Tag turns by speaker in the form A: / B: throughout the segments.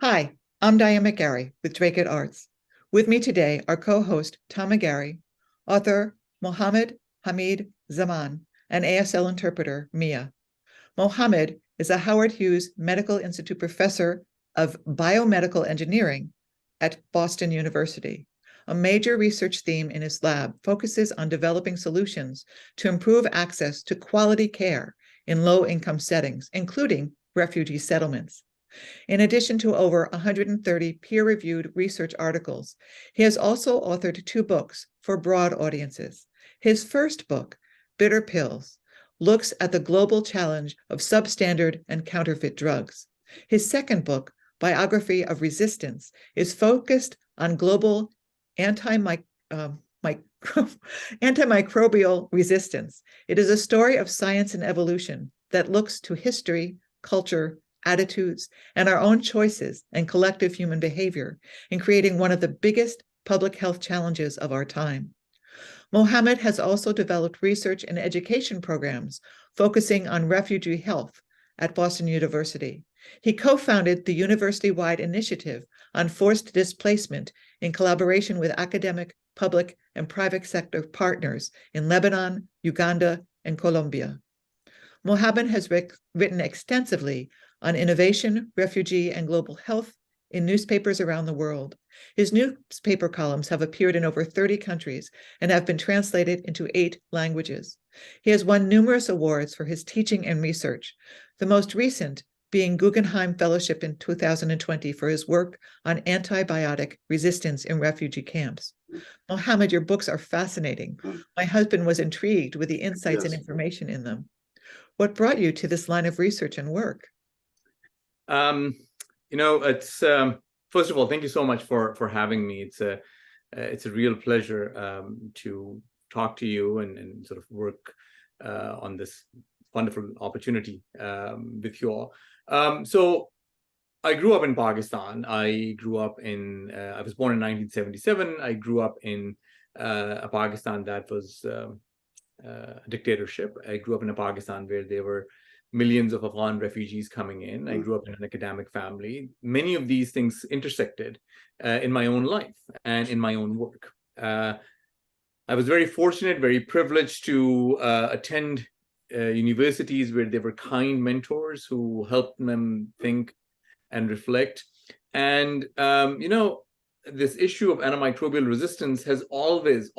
A: Hi, I'm Diane McGarry with Drake Arts. With me today are co-host Tom McGarry, author Mohammed Hamid Zaman, and ASL interpreter Mia. Mohammed is a Howard Hughes Medical Institute professor of biomedical engineering at Boston University. A major research theme in his lab focuses on developing solutions to improve access to quality care in low-income settings, including refugee settlements. In addition to over 130 peer-reviewed research articles, he has also authored two books for broad audiences. His first book, Bitter Pills, looks at the global challenge of substandard and counterfeit drugs. His second book, Biography of Resistance, is focused on global antimicrobial resistance. It is a story of science and evolution that looks to history, culture, attitudes, and our own choices and collective human behavior in creating one of the biggest public health challenges of our time. Mohammed has also developed research and education programs focusing on refugee health at Boston University. He co-founded the university-wide initiative on forced displacement in collaboration with academic, public, and private sector partners in Lebanon, Uganda, and Colombia. Mohammed has written extensively on innovation, refugee, and global health in newspapers around the world. His newspaper columns have appeared in over 30 countries and have been translated into 8 languages. He has won numerous awards for his teaching and research, the most recent being Guggenheim Fellowship in 2020 for his work on antibiotic resistance in refugee camps. Mohammed, your books are fascinating. My husband was intrigued with the insights and information in them. What brought you to this line of research and work?
B: It's first of all, thank you so much for having me. It's a real pleasure to talk to you and sort of work on this wonderful opportunity with you all. So I grew up in Pakistan. I was born in 1977. I grew up in a Pakistan that was a dictatorship. I grew up in a Pakistan where there were millions of Afghan refugees coming in. I grew up in an academic family. Many of these things intersected in my own life and in my own work. I was very fortunate, very privileged to attend universities where there were kind mentors who helped them think and reflect. And, this issue of antimicrobial resistance has always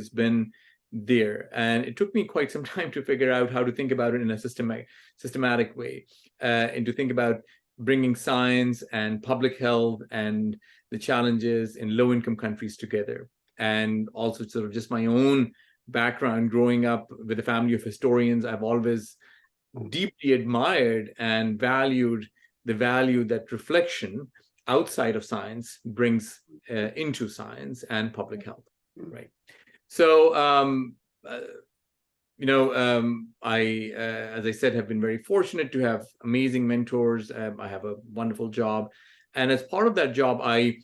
B: been there. And it took me quite some time to figure out how to think about it in a systematic way, and to think about bringing science and public health and the challenges in low-income countries together. And also sort of just my own background growing up with a family of historians, I've always deeply admired and valued the value that reflection outside of science brings into science and public health, right? So, as I said, have been very fortunate to have amazing mentors. I have a wonderful job. And as part of that job, I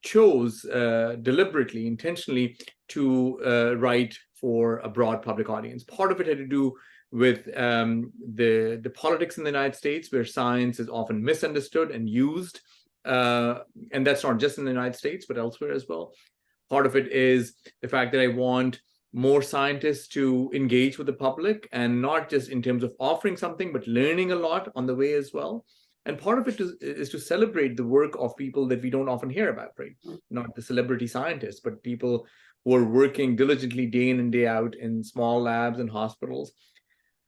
B: chose deliberately, intentionally to write for a broad public audience. Part of it had to do with the politics in the United States, where science is often misunderstood and used. And that's not just in the United States, but elsewhere as well. Part of it is the fact that I want more scientists to engage with the public, and not just in terms of offering something, but learning a lot on the way as well. And part of it is to celebrate the work of people that we don't often hear about, right? Not the celebrity scientists, but people who are working diligently day in and day out in small labs and hospitals.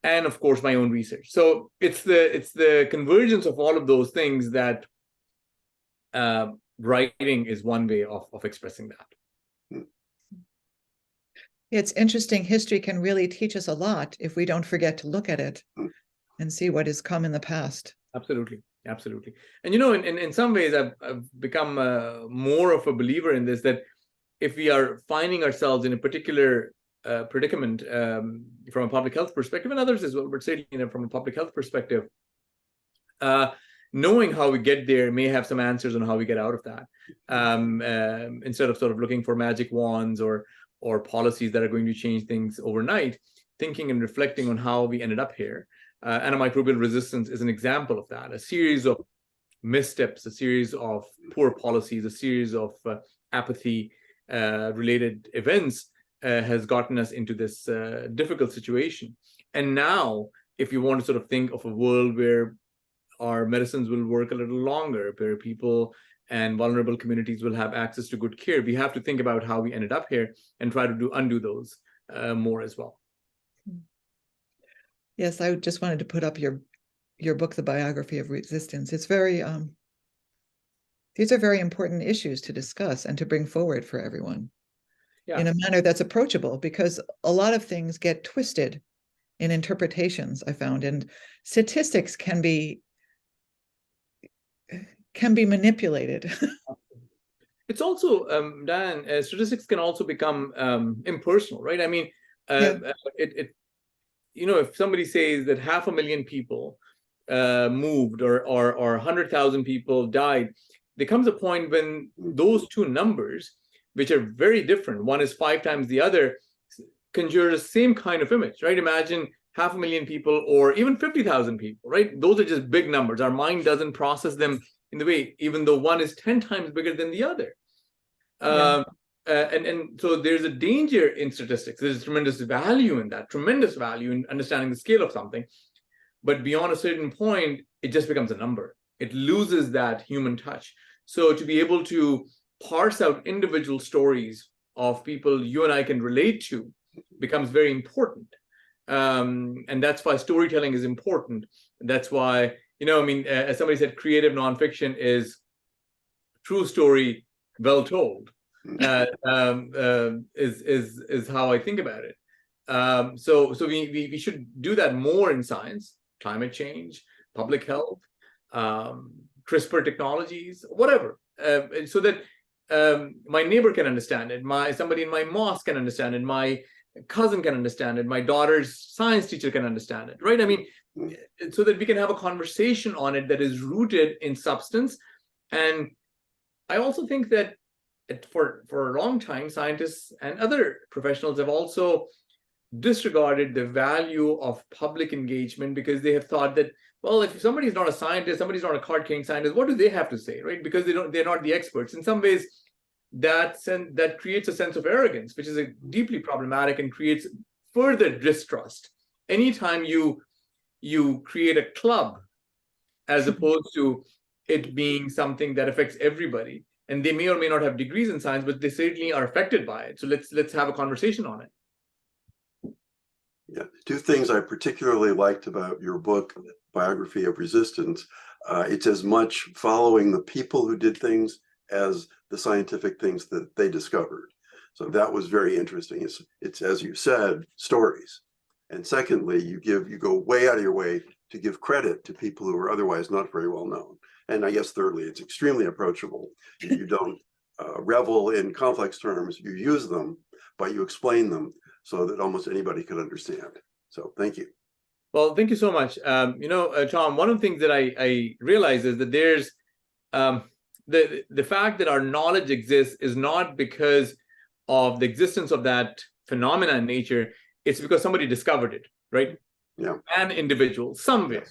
B: And of course, my own research. So it's the convergence of all of those things that writing is one way of expressing that.
A: It's interesting. History can really teach us a lot if we don't forget to look at it and see what has come in the past.
B: Absolutely. And in some ways, I've become more of a believer in this, that if we are finding ourselves in a particular predicament from a public health perspective, and others as well, but certainly from a public health perspective, knowing how we get there may have some answers on how we get out of that, instead of sort of looking for magic wands or policies that are going to change things overnight. Thinking and reflecting on how we ended up here. Antimicrobial resistance is an example of that. A series of missteps, a series of poor policies, a series of apathy related events has gotten us into this difficult situation. And now, if you want to sort of think of a world where our medicines will work a little longer, where people and vulnerable communities will have access to good care, we have to think about how we ended up here and try to undo those more as well.
A: Yes, I just wanted to put up your book, The Biography of Resistance. It's very these are very important issues to discuss and to bring forward for everyone in a manner that's approachable, because a lot of things get twisted in interpretations, I found, and statistics can be manipulated.
B: It's also, Dan, statistics can also become impersonal, right? I mean, if somebody says that 500,000 people moved or 100,000 people died, there comes a point when those two numbers, which are very different, one is 5 times the other, conjure the same kind of image, right? Imagine 500,000 people or even 50,000 people, right? Those are just big numbers. Our mind doesn't process them in the way, even though one is 10 times bigger than the other. And so there's a danger in statistics. There's tremendous value in that, tremendous value in understanding the scale of something. But beyond a certain point, it just becomes a number. It loses that human touch. So to be able to parse out individual stories of people you and I can relate to becomes very important. And that's why storytelling is important. That's why, as somebody said, creative nonfiction is true story well told, is how I think about it. So we should do that more in science, climate change, public health, CRISPR technologies, whatever, so that my neighbor can understand it, somebody in my mosque can understand it, my cousin can understand it, my daughter's science teacher can understand it, right? I mean, so that we can have a conversation on it that is rooted in substance. And I also think that for a long time, scientists and other professionals have also disregarded the value of public engagement, because they have thought that, well, if somebody's not a scientist, somebody's not a card-carrying scientist, what do they have to say, right? Because they're not the experts. In some ways, that creates a sense of arrogance, which is deeply problematic and creates further distrust. Anytime you create a club, as opposed to it being something that affects everybody, and they may or may not have degrees in science, but they certainly are affected by it. So let's have a conversation on it.
C: Yeah, 2 things I particularly liked about your book, Biography of Resistance. It's as much following the people who did things as the scientific things that they discovered. So that was very interesting. It's as you said, stories. And secondly, you go way out of your way to give credit to people who are otherwise not very well known. And I guess thirdly, it's extremely approachable. You don't revel in complex terms, you use them, but you explain them so that almost anybody could understand. So thank you.
B: Well, thank you so much. Tom, one of the things that I realize is that there's the fact that our knowledge exists is not because of the existence of that phenomena in nature. It's because somebody discovered it, right?
C: Yeah.
B: An individual somewhere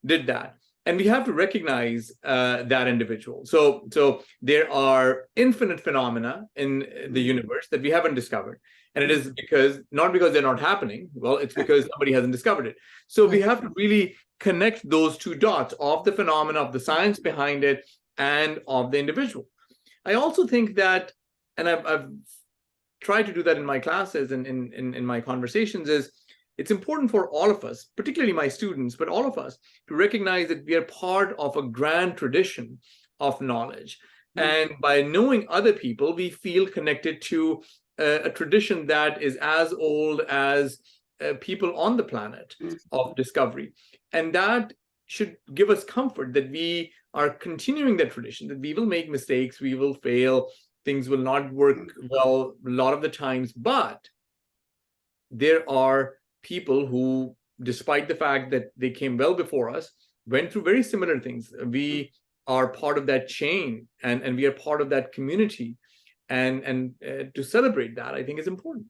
B: did that. And we have to recognize that individual. So there are infinite phenomena in the universe that we haven't discovered. And it is not because they're not happening. Well, it's because somebody hasn't discovered it. So we have to really connect those two dots of the phenomena, of the science behind it, and of the individual. I also think that, and I've tried to do that in my classes and in my conversations, is it's important for all of us, particularly my students, but all of us, to recognize that we are part of a grand tradition of knowledge. And by knowing other people, we feel connected to a tradition that is as old as people on the planet of discovery. And that should give us comfort that we are continuing that tradition, that we will make mistakes, we will fail, things will not work well a lot of the times, but there are people who, despite the fact that they came well before us, went through very similar things. We are part of that chain, and we are part of that community. And to celebrate that, I think, is important.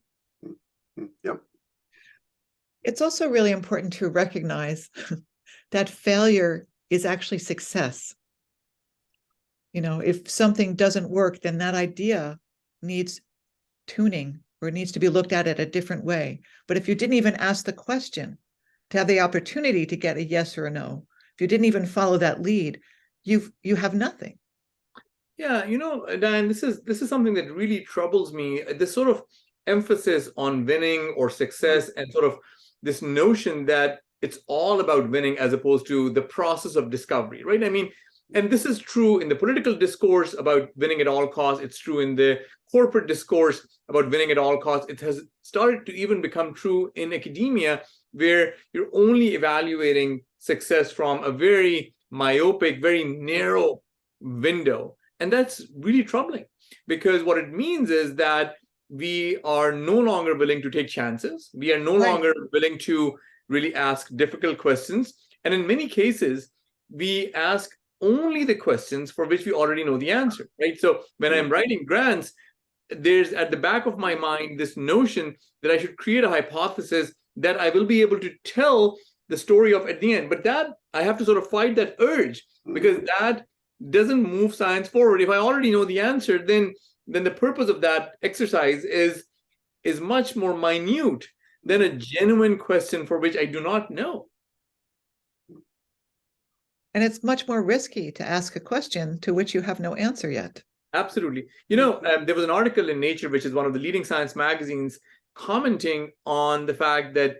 C: Yep.
A: It's also really important to recognize that failure is actually success. If something doesn't work, then that idea needs tuning, or it needs to be looked at a different way. But if you didn't even ask the question to have the opportunity to get a yes or a no, if you didn't even follow that lead, you have nothing.
B: Yeah, Diane, this is something that really troubles me. This sort of emphasis on winning or success, and sort of this notion that it's all about winning as opposed to the process of discovery, right? I mean, and this is true in the political discourse about winning at all costs. It's true in the corporate discourse about winning at all costs. It has started to even become true in academia, where you're only evaluating success from a very myopic, very narrow window. And that's really troubling, because what it means is that we are no longer willing to take chances. We are no longer willing to really ask difficult questions. And in many cases, we ask only the questions for which we already know the answer, right? So when I'm writing grants, there's at the back of my mind this notion that I should create a hypothesis that I will be able to tell the story of at the end. But that I have to sort of fight that urge, because that doesn't move science forward. If I already know the answer, then the purpose of that exercise is much more minute than a genuine question for which I do not know.
A: And it's much more risky to ask a question to which you have no answer yet.
B: Absolutely. There was an article in Nature, which is one of the leading science magazines, commenting on the fact that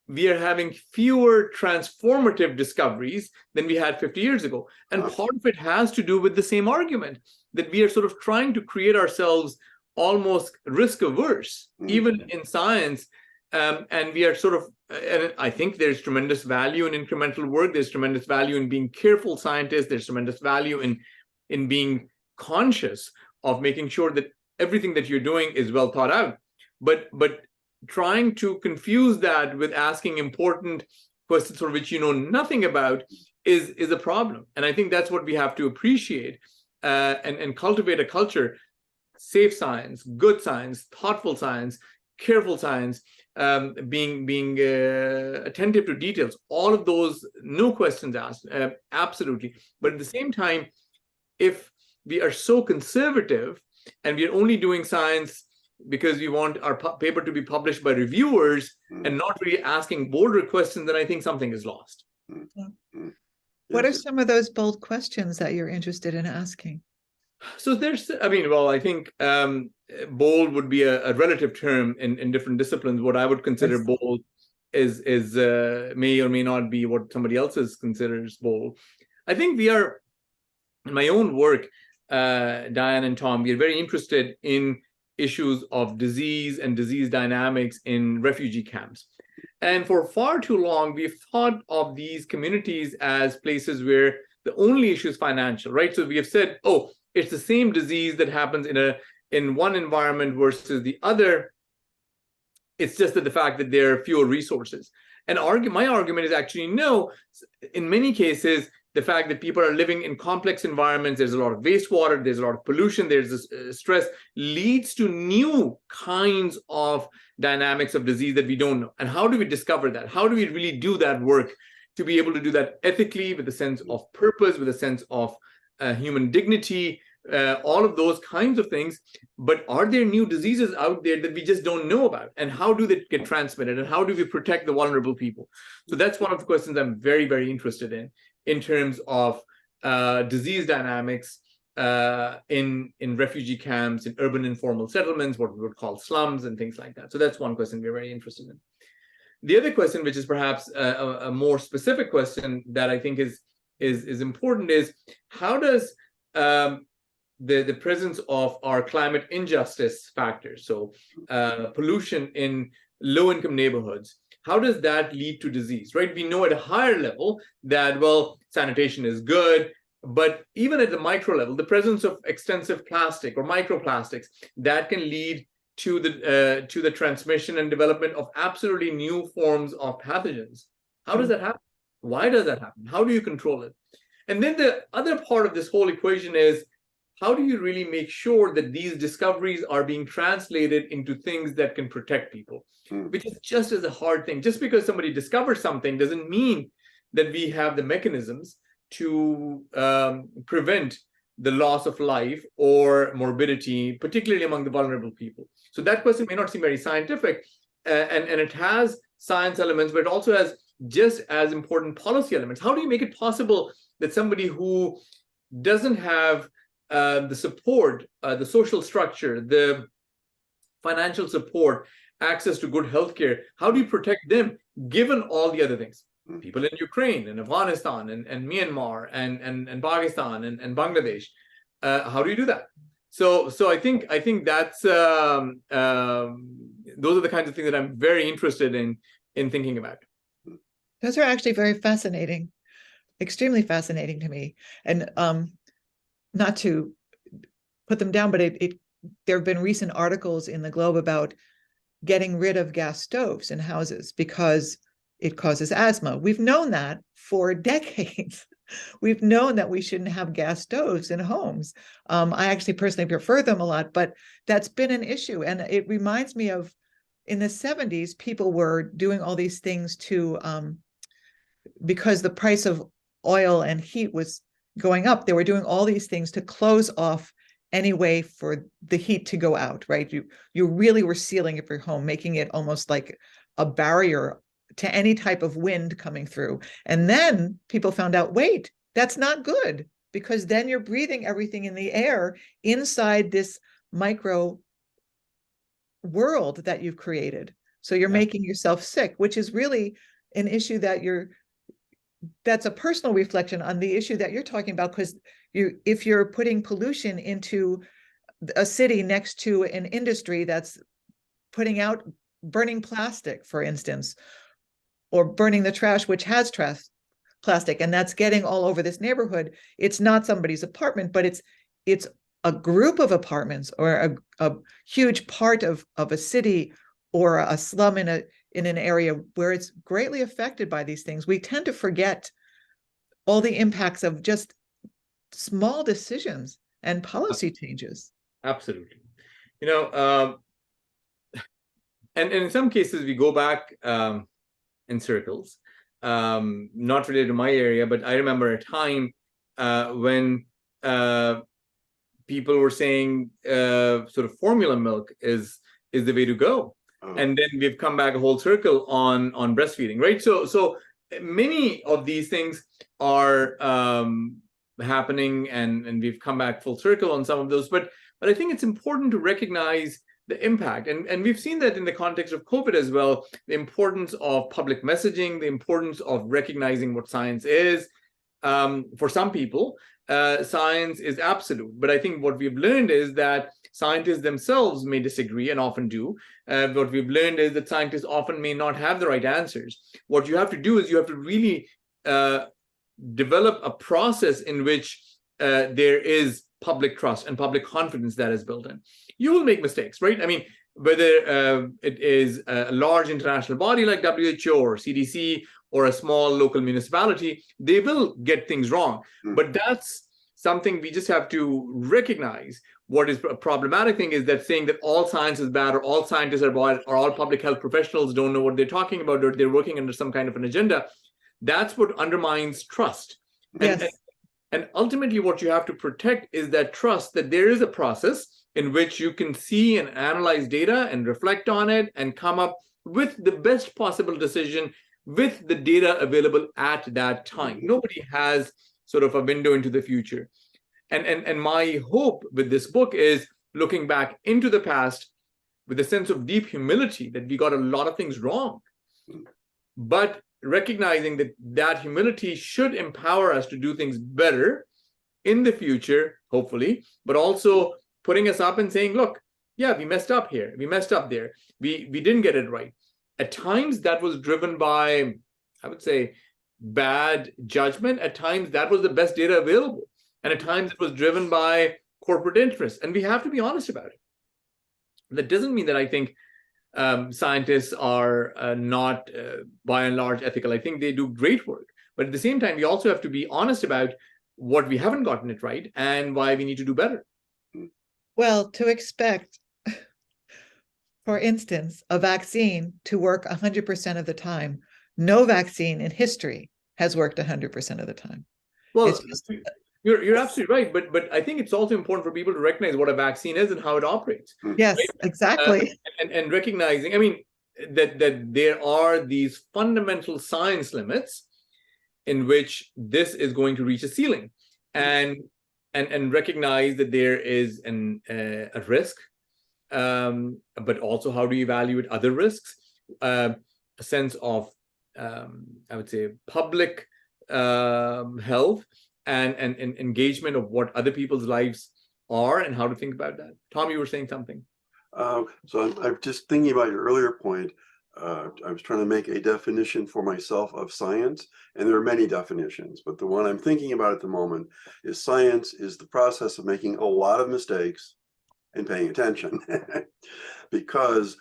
B: we are having fewer transformative discoveries than we had 50 years ago. And part of it has to do with the same argument, that we are sort of trying to create ourselves almost risk averse, even in science. And we are sort of, and I think there's tremendous value in incremental work. There's tremendous value in being careful scientists. There's tremendous value in being conscious of making sure that everything that you're doing is well thought out. But trying to confuse that with asking important questions for which you know nothing about is a problem. And I think that's what we have to appreciate and cultivate a culture: safe science, good science, thoughtful science, careful science, being attentive to details. All of those, no questions asked, absolutely. But at the same time, if we are so conservative and we are only doing science because we want our paper to be published by reviewers and not really asking bolder questions, then I think something is lost.
A: What are some of those bold questions that you're interested in asking?
B: So I think bold would be a relative term in different disciplines. What I would consider bold is may or may not be what somebody else considers bold. I think we are, in my own work, Diane and Tom, we are very interested in issues of disease and disease dynamics in refugee camps. And for far too long, we've thought of these communities as places where the only issue is financial, right? So we have said, oh, it's the same disease that happens in one environment versus the other. It's just that the fact that there are fewer resources. And my argument is actually no. In many cases, the fact that people are living in complex environments, there's a lot of wastewater, there's a lot of pollution, there's this stress, leads to new kinds of dynamics of disease that we don't know. And how do we discover that? How do we really do that work to be able to do that ethically, with a sense of purpose, with a sense of human dignity, all of those kinds of things? But are there new diseases out there that we just don't know about? And how do they get transmitted? And how do we protect the vulnerable people? So that's one of the questions I'm very, very interested in terms of disease dynamics in refugee camps, in urban informal settlements, what we would call slums and things like that. So that's one question we're very interested in. The other question, which is perhaps a more specific question that I think is important, is how does the presence of our climate injustice factors, so pollution in low-income neighborhoods, how does that lead to disease, right? We know at a higher level that, well, sanitation is good, but even at the micro level, the presence of extensive plastic or microplastics, that can lead to the transmission and development of absolutely new forms of pathogens. How does that happen? Why does that happen? How do you control it? And then the other part of this whole equation is, how do you really make sure that these discoveries are being translated into things that can protect people? Which is just as a hard thing. Just because somebody discovers something doesn't mean that we have the mechanisms to prevent the loss of life or morbidity, particularly among the vulnerable people. So that question may not seem very scientific, and it has science elements, but it also has just as important policy elements. How do you make it possible that somebody who doesn't have the support, the social structure, the financial support, access to good healthcare, how do you protect them given all the other things? People in Ukraine and Afghanistan and Myanmar and Pakistan and Bangladesh. How do you do that? So I think that's those are the kinds of things that I'm very interested in thinking about.
A: Those are actually very fascinating, extremely fascinating to me. And not to put them down, but there have been recent articles in the Globe about getting rid of gas stoves in houses because it causes asthma. We've known that for decades. We've known that we shouldn't have gas stoves in homes. I actually personally prefer them a lot, but that's been an issue. And it reminds me of in the 70s, people were doing all these things to, because the price of oil and heat was going up, they were doing all these things to close off any way for the heat to go out, right? You really were sealing up your home, making it almost like a barrier to any type of wind coming through. And then people found out, wait, that's not good, because then you're breathing everything in the air inside this micro world that you've created. So you're making yourself sick, which is really an issue that's a personal reflection on the issue that you're talking about, because if you're putting pollution into a city next to an industry that's putting out, burning plastic, for instance, or burning the trash, which has plastic, and that's getting all over this neighborhood. It's not somebody's apartment, but it's a group of apartments or a huge part of a city or a slum in an area where it's greatly affected by these things. We tend to forget all the impacts of just small decisions and policy changes.
B: Absolutely. And in some cases, we go back in circles, not related to my area, but I remember a time when people were saying sort of formula milk is the way to go. And then we've come back a whole circle on breastfeeding, right? So many of these things are happening, and we've come back full circle on some of those. But I think it's important to recognize the impact. And we've seen that in the context of COVID as well, the importance of public messaging, the importance of recognizing what science is. For some people, science is absolute. But I think what we've learned is that scientists themselves may disagree, and often do. What we've learned is that scientists often may not have the right answers. What you have to do is you have to really develop a process in which there is public trust and public confidence that is built in. You will make mistakes, right? I mean, whether it is a large international body like WHO or CDC or a small local municipality, they will get things wrong. But that's something we just have to recognize. What is a problematic thing is that saying that all science is bad, or all scientists are bad, or all public health professionals don't know what they're talking about, or they're working under some kind of an agenda. That's what undermines trust.
A: Yes.
B: And ultimately, what you have to protect is that trust, that there is a process in which you can see and analyze data and reflect on it and come up with the best possible decision with the data available at that time. Nobody has sort of a window into the future. And my hope with this book is looking back into the past with a sense of deep humility that we got a lot of things wrong, but recognizing that humility should empower us to do things better in the future, hopefully, but also putting us up and saying, look, yeah, we messed up here, we messed up there, we didn't get it right. At times that was driven by, I would say, bad judgment. At times that was the best data available. And at times it was driven by corporate interests. And we have to be honest about it. That doesn't mean that I think scientists are not, by and large, ethical. I think they do great work. But at the same time, we also have to be honest about what we haven't gotten it right and why we need to do better.
A: Well, to expect, for instance, a vaccine to work 100% of the time, no vaccine in history has worked 100% of the time.
B: Well, You're absolutely right, but I think it's also important for people to recognize what a vaccine is and how it operates.
A: Yes,
B: Right?
A: exactly.
B: And recognizing, I mean, that there are these fundamental science limits in which this is going to reach a ceiling, and recognize that there is a risk, but also how do you evaluate other risks, a sense of I would say public health and engagement of what other people's lives are and how to think about that. Tom, you were saying something.
C: So I'm just thinking about your earlier point. I was trying to make a definition for myself of science, and there are many definitions, but the one I'm thinking about at the moment is science is the process of making a lot of mistakes and paying attention. Because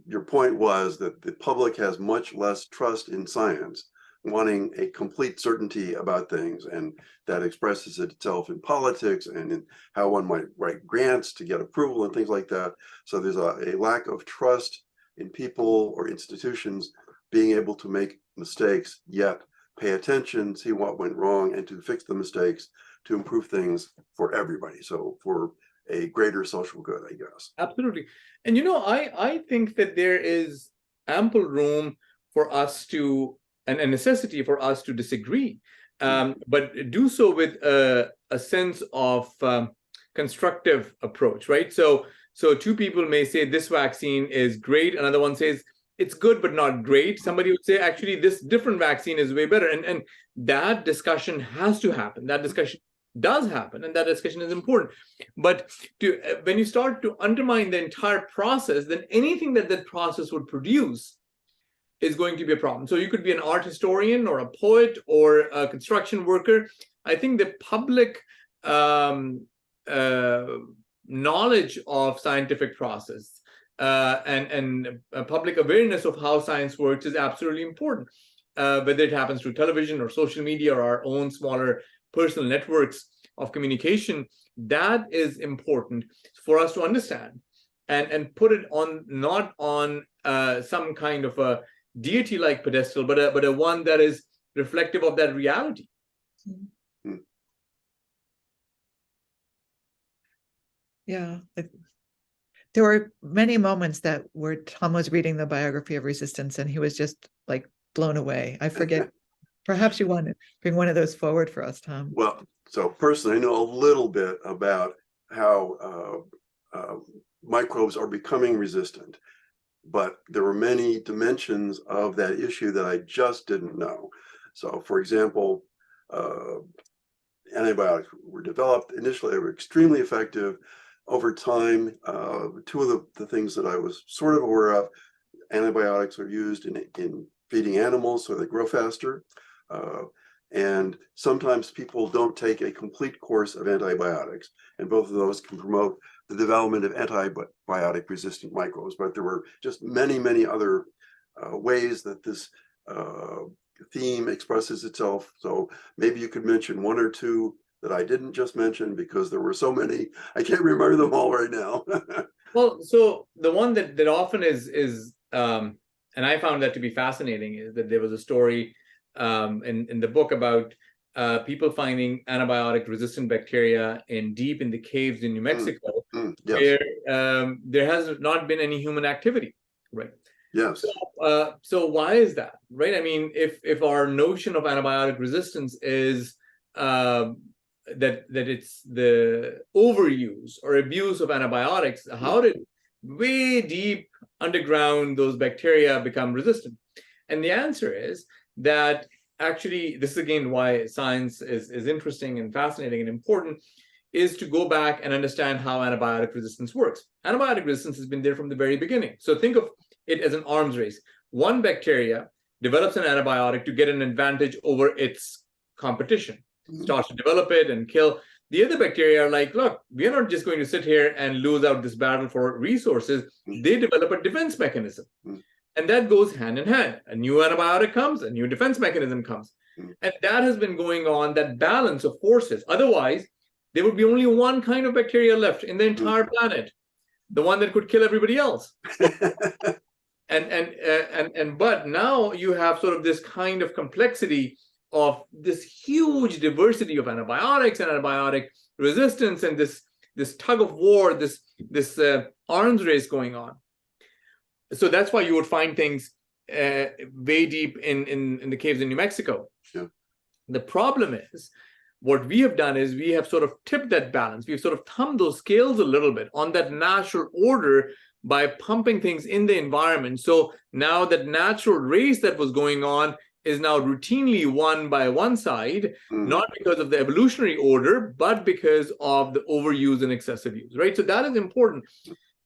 C: your point was that the public has much less trust in science, wanting a complete certainty about things, and that expresses itself in politics and in how one might write grants to get approval and things like that. So there's a lack of trust in people or institutions being able to make mistakes, yet pay attention, see what went wrong, and to fix the mistakes to improve things for everybody. So for a greater social good, I guess.
B: Absolutely. And I think that there is ample room for us to, and a necessity for us to disagree, but do so with a sense of constructive approach, right? So two people may say this vaccine is great, another one says it's good but not great. Somebody would say actually this different vaccine is way better, and that discussion has to happen. That discussion does happen, and that discussion is important. But when you start to undermine the entire process, then anything that process would produce is going to be a problem. So you could be an art historian or a poet or a construction worker. I think the public knowledge of scientific process and public awareness of how science works is absolutely important, whether it happens through television or social media or our own smaller personal networks of communication. That is important for us to understand and put it on, not on some kind of a deity-like pedestal, but a one that is reflective of that reality.
A: Yeah. There were many moments that where Tom was reading the biography of resistance and he was just like blown away. I forget. Perhaps you want to bring one of those forward for us, Tom.
C: Well, so personally, I know a little bit about how microbes are becoming resistant, but there were many dimensions of that issue that I just didn't know. So, for example, antibiotics were developed. Initially, they were extremely effective. Over time, two of the things that I was sort of aware of, antibiotics are used in feeding animals so they grow faster. And sometimes people don't take a complete course of antibiotics, and both of those can promote the development of antibiotic resistant microbes. But there were just many, many other ways that this theme expresses itself. So maybe you could mention one or two that I didn't just mention, because there were so many, I can't remember them all right now.
B: Well, so the one that often is and I found that to be fascinating, is that there was a story in the book about people finding antibiotic resistant bacteria deep in the caves in New Mexico,
C: Yes.
B: where there has not been any human activity, right?
C: Yes.
B: So why is that, right? I mean, if our notion of antibiotic resistance is that it's the overuse or abuse of antibiotics, how did way deep underground those bacteria become resistant? And the answer is that actually, this is again why science is interesting and fascinating and important, is to go back and understand how antibiotic resistance works. Antibiotic resistance has been there from the very beginning. So think of it as an arms race. One bacteria develops an antibiotic to get an advantage over its competition, starts to develop it and kill. The other bacteria are like, look, we are not just going to sit here and lose out this battle for resources. They develop a defense mechanism. And that goes hand in hand. A new antibiotic comes, a new defense mechanism comes. And that has been going on, that balance of forces. Otherwise, there would be only one kind of bacteria left in the entire planet, the one that could kill everybody else. But now you have sort of this kind of complexity of this huge diversity of antibiotics and antibiotic resistance, and this tug of war, this arms race going on. So that's why you would find things way deep in the caves in New Mexico.
C: Yeah.
B: The problem is, what we have done is we have sort of tipped that balance. We've sort of thumbed those scales a little bit on that natural order by pumping things in the environment. So now that natural race that was going on is now routinely won by one side, not because of the evolutionary order, but because of the overuse and excessive use, right? So that is important.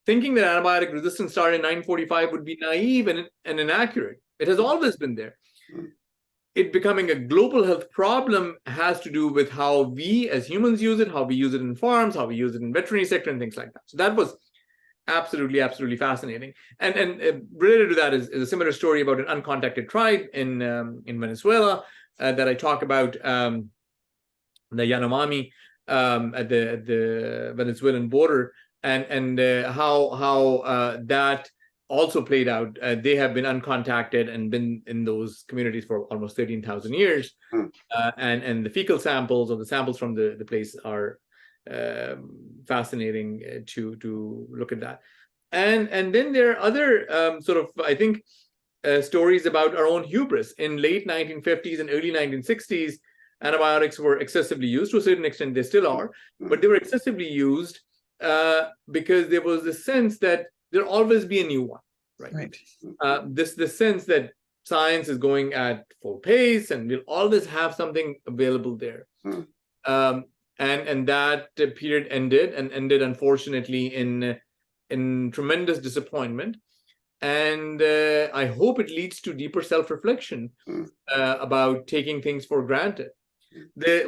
B: Thinking that antibiotic resistance started in 1945 would be naive and inaccurate. It has always been there. It becoming a global health problem has to do with how we as humans use it, how we use it in farms, how we use it in veterinary sector and things like that. So that was absolutely fascinating. And related to that is a similar story about an uncontacted tribe in Venezuela that I talk about, the Yanomami at the Venezuelan border, and how that also played out. They have been uncontacted and been in those communities for almost 13,000 years. And the fecal samples or the samples from the place are fascinating to look at that. And then there are other sort of, I think, stories about our own hubris. In late 1950s and early 1960s, antibiotics were excessively used. To a certain extent, they still are, but they were excessively used because there was the sense that there'll always be a new one, right? This sense that science is going at full pace and we'll always have something available there. And that period ended unfortunately in tremendous disappointment. And I hope it leads to deeper self-reflection about taking things for granted.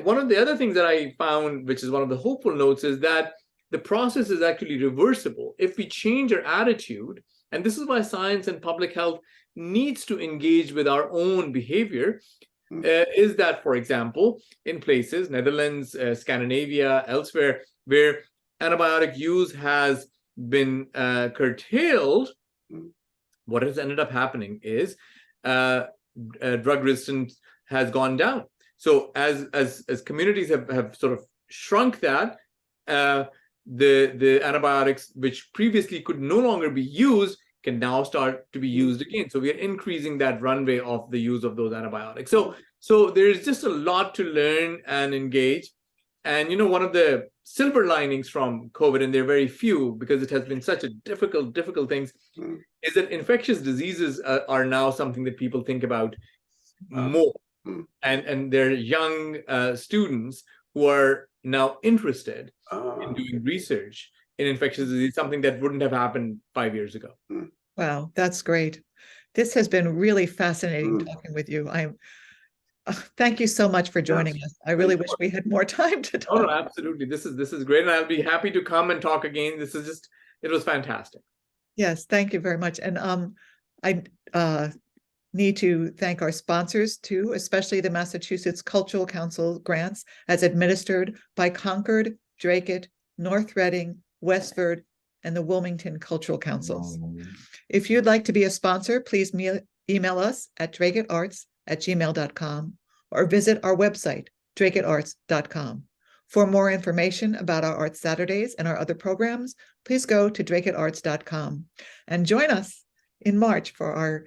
B: One of the other things that I found, which is one of the hopeful notes, is that the process is actually reversible if we change our attitude. And this is why science and public health needs to engage with our own behavior. Is that, for example, in places, Netherlands, Scandinavia, elsewhere, where antibiotic use has been curtailed, what has ended up happening is drug resistance has gone down. So as communities have sort of shrunk that, the antibiotics which previously could no longer be used can now start to be used again. So we are increasing that runway of the use of those antibiotics. So there's just a lot to learn and engage. And one of the silver linings from COVID, and there are very few because it has been such a difficult thing, is that infectious diseases are now something that people think about more. And there are young students who are now interested in doing research in infectious disease, something that wouldn't have happened 5 years ago.
A: Wow, that's great. This has been really fascinating talking with you. Thank you so much for joining us. I really wish we had more time to talk.
B: Oh, no, absolutely. This is great. And I'll be happy to come and talk again. It was fantastic.
A: Yes, thank you very much. And I need to thank our sponsors too, especially the Massachusetts Cultural Council grants as administered by Concord, Dracut, North Reading, Westford, and the Wilmington Cultural Councils. If you'd like to be a sponsor, please email us at dracutarts@gmail.com or visit our website, dracutarts.com. For more information about our Art Saturdays and our other programs, please go to dracutarts.com and join us in March for our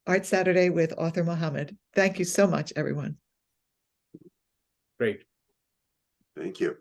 A: Art Saturday with author Mohammed. Thank you so much, everyone.
B: Great.
C: Thank you.